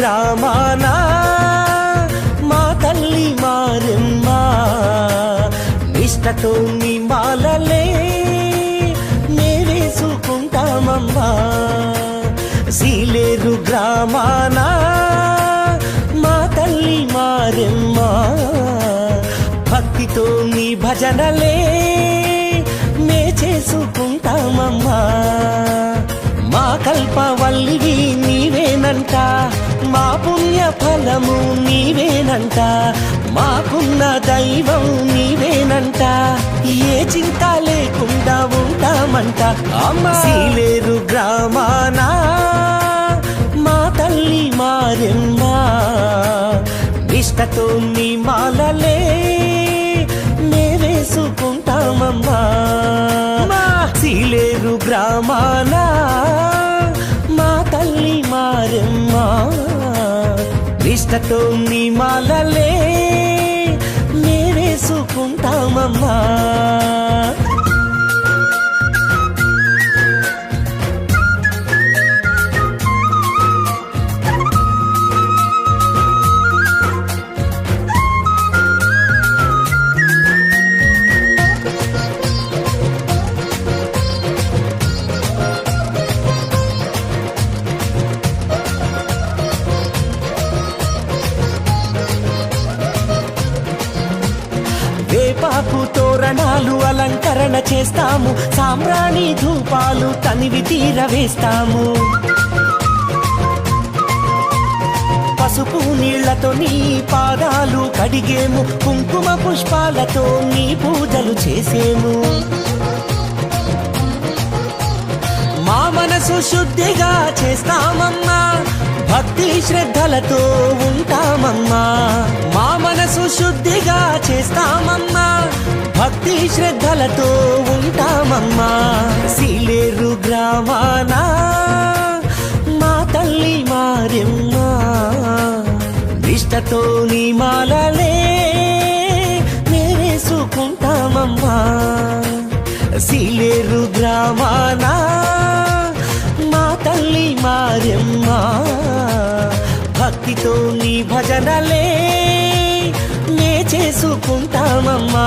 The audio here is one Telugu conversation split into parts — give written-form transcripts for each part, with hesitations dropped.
గ్రామాన మా తల్లి మారెమ్మ నిష్టతో నీ మాలలే వేసుకుంటామమ్మా. సీలేరు గ్రామాన మా తల్లి మారెమ్మ భక్తితో నీ భజనలే మే చేసుకుంటామమ్మా. మా కల్పవల్లివి నీవేనంట, మా పుణ్య ఫలము నీవేనంట, మాకున్న దైవం నీవేనంట, ఏ చింత లేకుండా ఉంటామంట అమ్మా. సీలేరు గ్రామాన మా తల్లి మారెమ్మ నిష్టతో నీ మాలలే మే వేసుకుంటామమ్మా. సీలేరు గ్రామాన మా తల్లి మారెమ్మ నిష్టతో నీ మాలలే మే వేసుకుంటామమ్మా. వేపాకు తోరణాలు అలంకరణ చేస్తాము, సాంబ్రాణి ధూపాలు తనివి తీర వేస్తాము. పసుపు నీళ్లతో నీ పాదాలు కడిగేము, కుంకుమ పుష్పాలతో నీ పూజలు చేసేము. మా మనసు శుద్ధిగా చేస్తామమ్మా, భక్తి శ్రద్ధలతో ఉంటామమ్మా. మా మనసు శుద్ధిగా చేస్తామమ్మా, భక్తి శ్రద్ధలతో ఉంటామమ్మా. సీలేరు గ్రామాన మా తల్లి మారెమ్మ నిష్టతో నీ మాలలే మే వేసుకుంటామమ్మా. సీలేరు గ్రామాన మా తల్లి మారెమ్మ భక్తితో నీ భజనలే మే చేసుకుంటామమ్మా.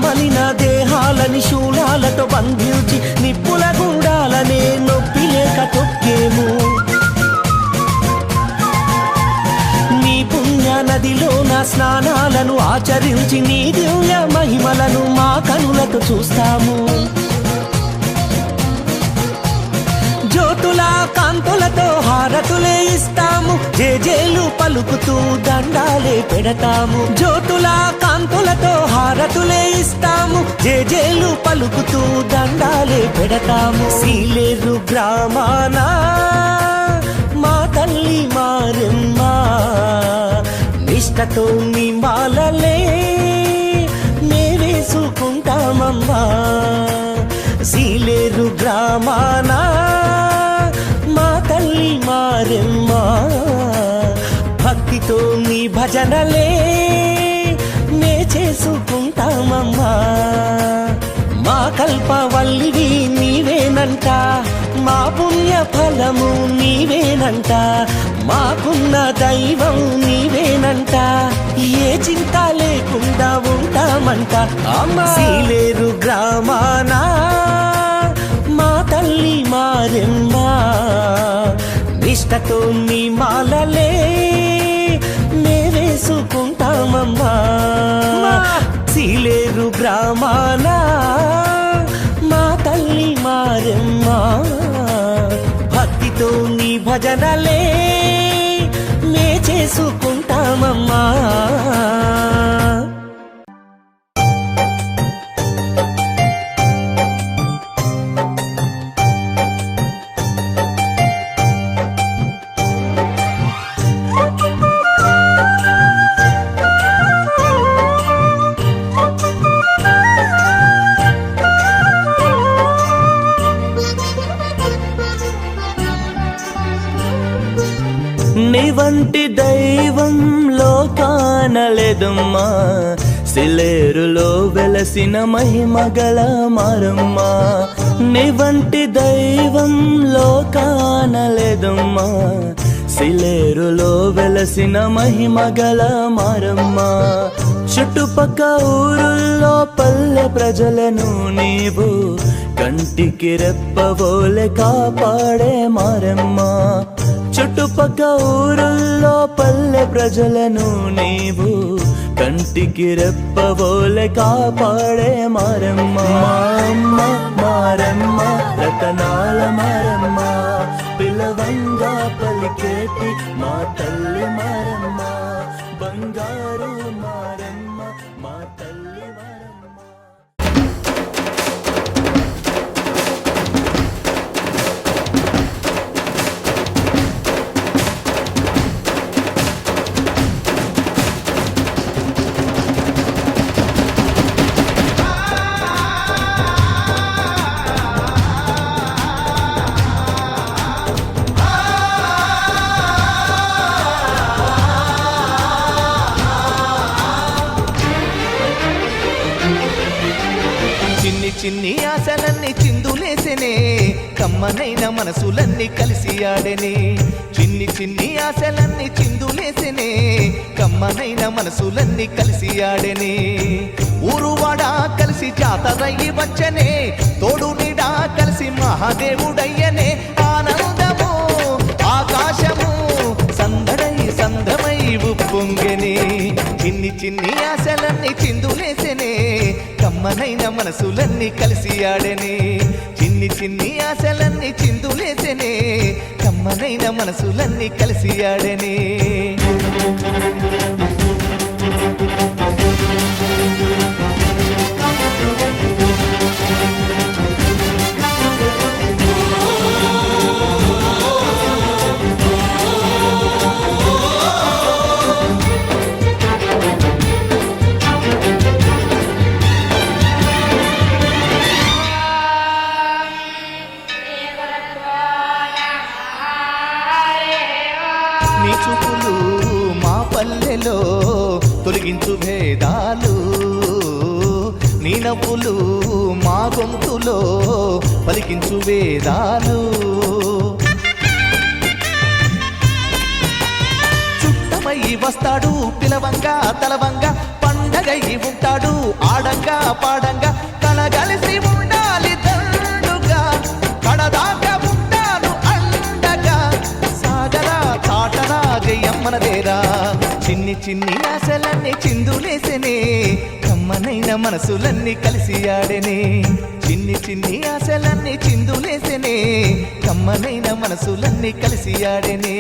మలిన దేహాలని శూలాలతో బంధించి నిప్పుల గుండాలనే నొప్పి లేక తొక్కేము. నీ పుణ్య నదిలో నా స్నానాలను ఆచరించి నీ దివ్య మహిమలను మా కనులతో చూస్తాము. జ్యోతుల కాంతులతో హారతులే ఇస్తాము, జేజేలు పలుకుతూ దండాలే పెడతాము. జ్యోతుల కాంతులతో హారతులే ఇస్తాము, జేజేలు పలుకుతూ దండాలే పెడతాము. సీలేరు గ్రామాన మా తల్లి మారెమ్మ నిష్టతో నీ మాలలే మే వేసుకుంటామమ్మా. సీలేరు గ్రామాన మా తల్లి మారెమ్మ భక్తితో నీ భజనలే మే చేసుకుంటామమ్మా. మా కల్పవల్లివి నీవేనంట, మా పుణ్య ఫలము నీవేనంట, మాకున్న దైవం నీవేనంట, ఏ చింత లేకుండా ఉంటామంట అమ్మా. సీలేరు గ్రామాన మా తల్లి మారెమ్మ నిష్టతో నీ మాలలే మే వేసుకుంటామమ్మా. సీలేరు గ్రామాన మా తల్లి మారెమ్మ భక్తితో నీ భజనలే మే చేసుకుంటామమ్మా. నీ వంటి దైవం లోకానలేదమ్మా, సిలేరులో వెలసిన మహిమగల మారమ్మ. నీ వంటి దైవం లోకానలేదమ్మా, సిలేరులో వెలసిన మహిమగల మారమ్మ. చుట్టుపక్క ఊరుల్లో పల్లె ప్రజలను నీవు కంటికి రెప్పవోలే కాపాడే మారమ్మ. చుట్టుపక్క ఊరుల్లో పల్లె ప్రజలను నీవు కంటికి రెప్పవోలే కాపాడే మారమ్మ. మా అమ్మ మారమ్మ, రతనాల మారమ్మ, పిలవంగా పలికేటి మా తల్లి మారమ్మ. బంగారు మారమ్మ, మా తల్లి మారమ్మ. చిన్ని ఆశలన్నీ చిందులేసెనే, కమ్మనైన మనసులన్నీ కలిసి ఆడెనే. చిన్ని ఆశలన్నీ చిందులేసెనే, కమ్మనైన మనసులన్నీ కలిసి ఆడెనే. ఊరువాడా కలిసి జాతరయ్యి వచ్చనే, తోడు నీడా కలిసి మహాదేవుడయ్యనే. ఆనందము ఆకాశము సందడై సందమై ఉప్పొంగెనే. చిన్ని ఆశలన్నీ చిందులేసెనే, కమ్మనైన మనసులన్నీ కలిసి ఆడెనే. చిన్ని ఆశలన్నీ చిందులేసెనే, కమ్మనైన మనసులన్నీ కలిసి ఆడెనే. నీ చూపులు మా పల్లెలో తొలగించు భేదాలు, నీ నవ్వులు మా గొంతులో పలికించు వేదాలు. చుట్టమై వస్తాడు పిలవంగా తలవంగా, పండగై ఉంటాడు ఆడంగా పాడంగా. కలగలిసి ఉండాలి దండుగా, కడదాకా ఉంటాను అండగా. సాగరా చాటరా జయమ్మనదేరా. చిన్ని ఆశలన్నీ చిందులేసెనే, కమ్మనైన మనసులన్నీ కలిసి ఆడెనే. చిన్ని ఆశలన్నీ చిందులేసెనే, కమ్మనైన మనసులన్నీ కలిసి ఆడెనే.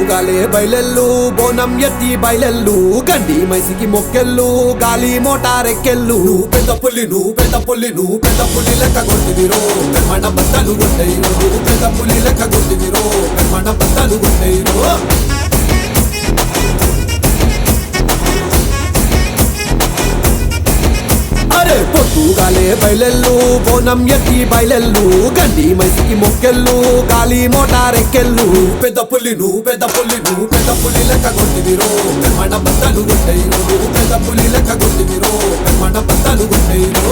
పొద్దుగాలే బయలెల్లు బోనం ఎత్తి బయలెల్లు గండి మైసికి మొక్కెళ్ళు గాలి మోటారెక్కెళ్ళు నువ్వు పెద్ద పుల్లి నువ్వు పెద్ద పుల్లి నువ్వు పెద్ద పుల్లి లెక్క కొట్టిదిరో మన బద్దలు కొట్టేరు నువ్వు పెద్ద పుల్లి లెక్క కొట్టిదిరో మన బద్దలు కొట్టేరు అరే పొద్దుగాలే బయలెల్లు బోనం ఎత్తి బయలెల్లు గండి మైసికి మొక్కెళ్ళు గాలి మోటారెక్కెళ్ళు పెద్ద పుల్లి నువ్వు పెద్ద పుల్లి నువ్వు పెద్ద పుల్లి లెక్క కొట్టిదిరో మన బద్దలు కొట్టేరు నువ్వు పెద్ద పుల్లి లెక్క కొట్టిదిరో మన బద్దలు కొట్టేరు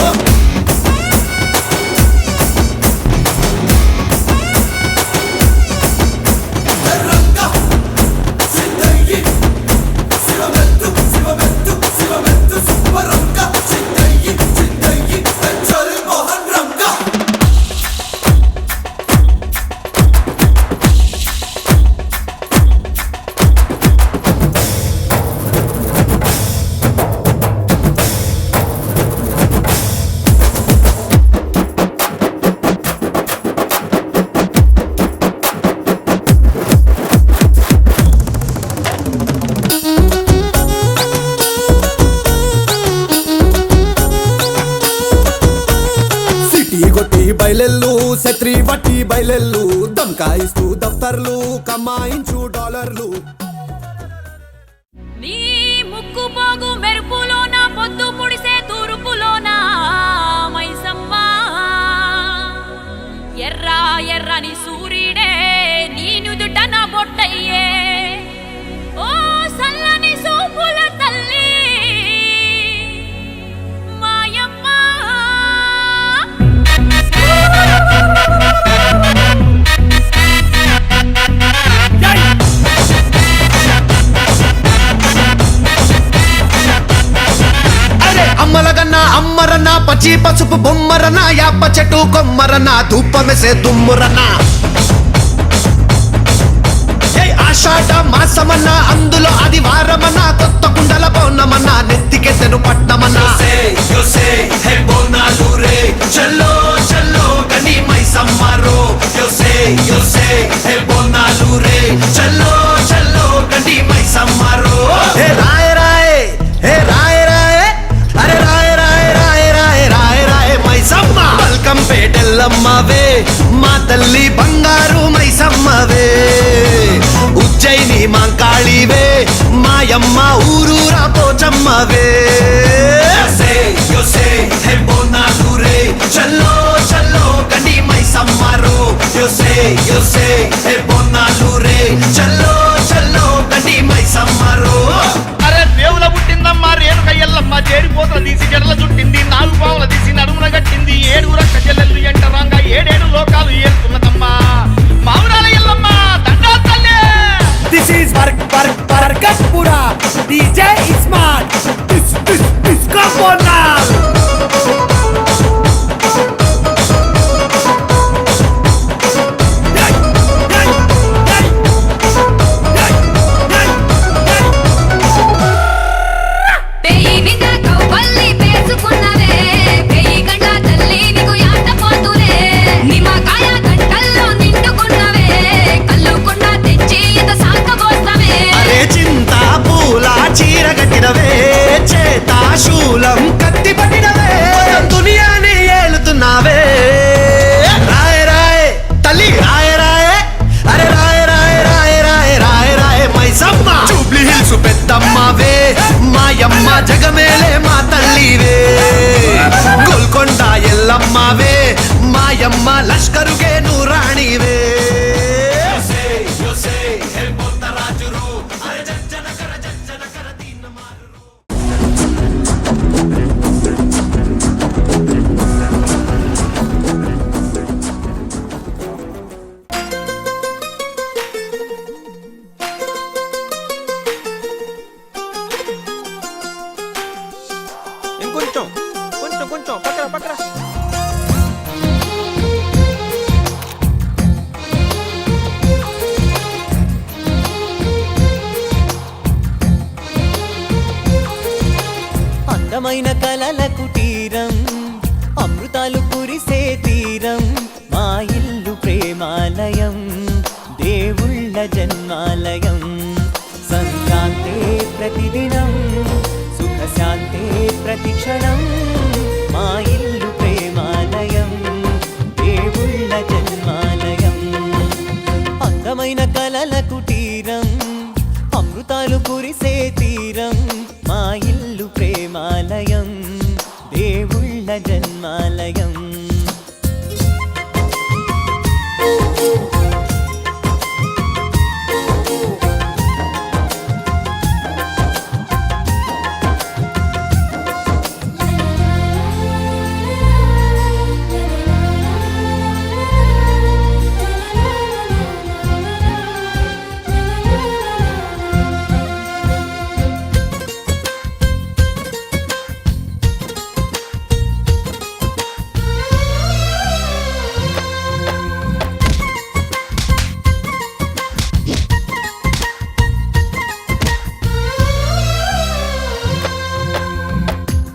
బయలెల్లు శత్రి బట్టి బయలెల్లు దమ్కాయిస్తూ దఫ్తర్లు కమాయించు డాలర్లు నీ ముక్కు పోగు మెరుపులోన పొద్దు పొడిసే తూర్పులోన మైసమ్మ ఎర్ర ఎర్రని సూర్యుడే నీ నుదుట నా బొట్టయ్యే ఓ సల్లని సూపుల తల్లి మాయమ్మ అమ్మలగన్న అమ్మరన్న పచ్చి పసుపు బొమ్మరన్న యాప చెట్టు కొమ్మరన్న ధూపమెసే దుమ్మురన్న ఆషాఢ మాసమన్న అందులో ఆదివారమన్న కొత్త కుండల పౌర్ణమన్న నెత్తికెత్తెను పట్నమన్న చల్లో చల్లో గని మైసమ్మరో బోనాలు రే చల్లో చల్లో గని మైసమ్మరో హే రాయ రాయ హే రాయ రాయ అరే రాయ రాయ రాయ రాయ రాయ రాయ మైసమ్మ వెల్కమ్ పేటెల్లమ్మవే మా తల్లి బంగారు మైసమ్మవే ఉజ్జయిని మాంకాళివే మాయమ్మ ఊరూరా పోచమ్మవే చల్లో చల్లో గని మైసమ్మరో బోనాలు రే చల్లో చల్లో గని మైసమ్మరో అరే దేవుల పుట్టిందమ్మా రేణుక ఎల్లమ్మ చేరిపోతల తీసి జడల చుట్టింది నాలుగు పావుల తీసి నడుమున కట్టింది ఏడుగుర కజల్లెల్లు ఎంటరాంగా ఏడేడు లోకాలు ఏరుతున్నదమ్మా మావురాల ఎల్లమ్మ దండా తల్లే This is Barkatpura DJ Ismat Disco Bonal పెయి మీద కవ్వల్లి పేసుకున్నవే పెయి గంట తల్లి నీకు యాట పోతులే నిమ్మకాయ గంటల్లో నిండుకున్నవే కల్లు కొండ తెచ్చి ఇంత సాకబోస్తవే అరే చింత పూల చీర కట్టినవే చేత శూలం కత్తి పట్టినవే దునియాని ఏలుతున్నావే రాయ రాయ తల్లి రాయ రాయ అరే రాయ రాయ రాయ రాయ రాయ రాయ మైసమ్మ జూబ్లీ హిల్స్ పెద్దమ్మవే మాయమ్మ జగమేలే మా తల్లివే గోల్కొండ ఎల్లమ్మవే మాయమ్మ లష్కరుగే నూరాణివే ఇంకొంచెం కొంచెం కొంచెం పక్కన పక్కన అందమైన కలల కుటీరం అమృతాలు కురిసే తీరం మా ఇల్లు ప్రేమాలయం దేవుళ్ళ జన్మాలయం కురిసే తీరం మా ఇల్లు ప్రేమాలయం దేవుళ్ళ జన్మాలయం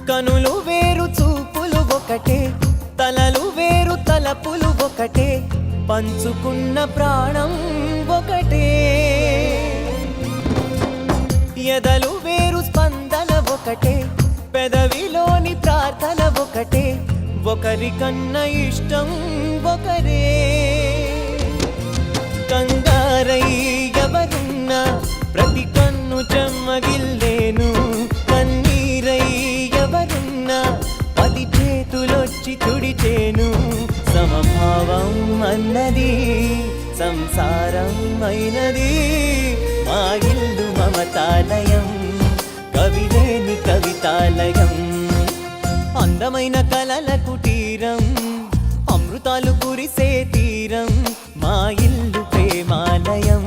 కనులు వేరు చూపులు ఒకటే తలలు వేరు తలపులు ఒకటే పంచుకున్న ప్రాణం ఒకటే ఎదలు వేరు స్పందన ఒకటే పెదవిలోని ప్రార్థన ఒకటే ఒకరికన్నా ఇష్టం ఒకరే కంగారై ఎవరున్నా ప్రతి కన్ను చెమ్మగిల్లేను కన్నీరై ఎవరున్నా పది చేతులొచ్చి తుడిచేను సమభావం అన్నది సంసారం అయినది మా ఇల్లు మమతాలయం కవిలేని కవితాలయం అందమైన కలల కుటీరం అమృతాలు కురిసే తీరం మా ఇల్లు ప్రేమాలయం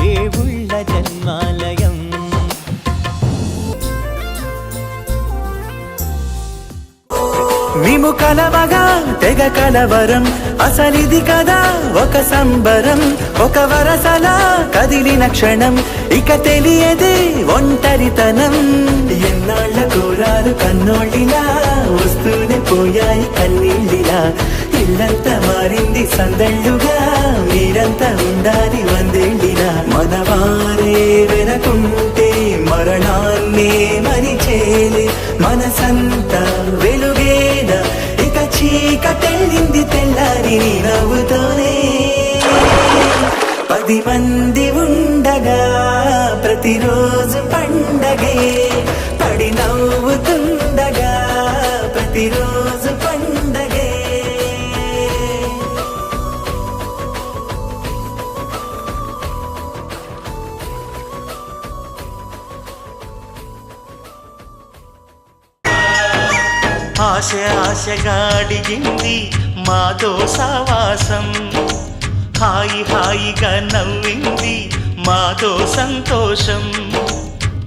దేవుళ్ళ జన్మాలయం మేము కలవగా తెగ కలవరం అసలిది కదా ఒక సంబరం ఒక వరసలా కదిలిన క్షణం ఇక తెలియదే ఒంటరితనం ఎన్నాళ్ళ కోరాలు కన్నోళ్ళిలా వస్తూనే పోయాయి కన్నీళ్ళిలా ఇల్లంతా మారింది సందళ్ళుగా మీరంతా ఉండాలి వందేళ్ళిలా మనవారే వెనకుంటే మరణాన్నే మరిచేలే మనసంతా వెలుగేనా ఇక చీకటెళ్ళింది తెల్లారి నీ నవ్వుతోనే 10 మంది ఉండగా ప్రతిరోజు పండగే పడి నవ్వుతుండగా ప్రతిరోజు పండగే ఆశ ఆశగా అడిగింది మాతో సావాసం హాయి హాయిగా నవ్వింది మాతో సంతోషం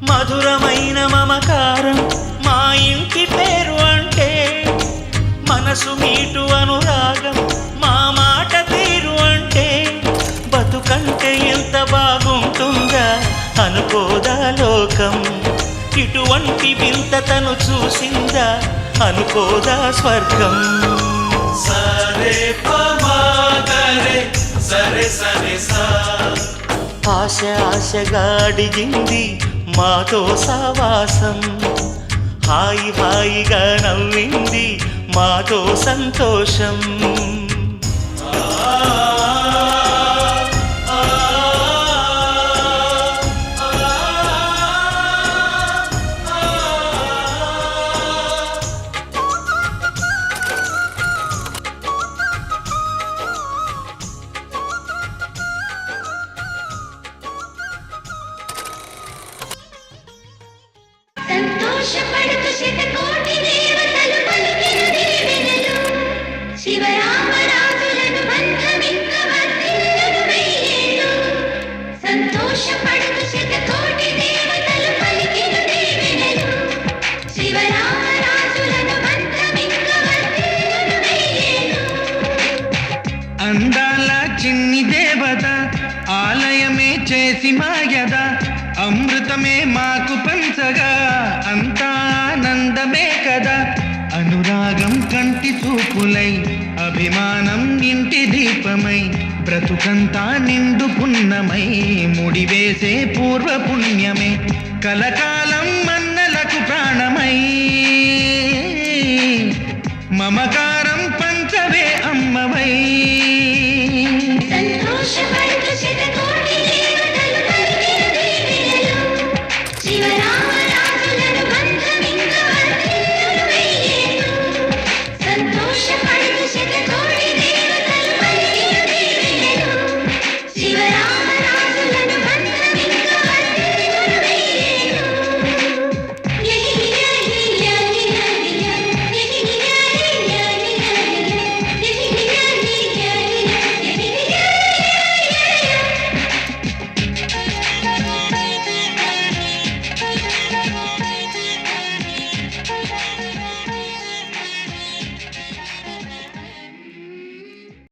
మధురమైన మమకారం మా ఇంటి పేరు అంటే మనసు మీటు అనురాగం మా మాట తీరు అంటే బతుకంటే ఎంత బాగుంటుందా అనుకోదా లోకం ఇటువంటి వింతతను చూసిందా అనుకోదా స్వర్గం సరే పమాగరే సరే సరే సా ఆశ ఆశగా అడిగింది మాతో సావాసం హాయి హాయిగా నవ్వింది మాతో సంతోషం సంతోషపడుతూ శతకోటి దేవతలు పలికిన దీవెనలు శివరామరాజులను బంధమింక వర్ధిల్లును వెయ్యేళ్ళు సంతోషపడుతూ శతకోటి దేవతలు పలికిన దీవెనలు శివరామరాజులను బంధమింక వర్ధిల్లును వెయ్యేళ్ళు అందాల చిన్ని దేవత ఆలయమే చేసి మాయద అమృతమే మాకు పంచగా అంతా ఆనందమే కదా అనురాగం కంటి చూపులై అభిమానం ఇంటి దీపమై బ్రతుకంతా నిండు పున్నమై ముడివేసే పూర్వ పుణ్యమే కలకాలం మన్నలకు ప్రాణమై మమకారం పంచవే అమ్మవై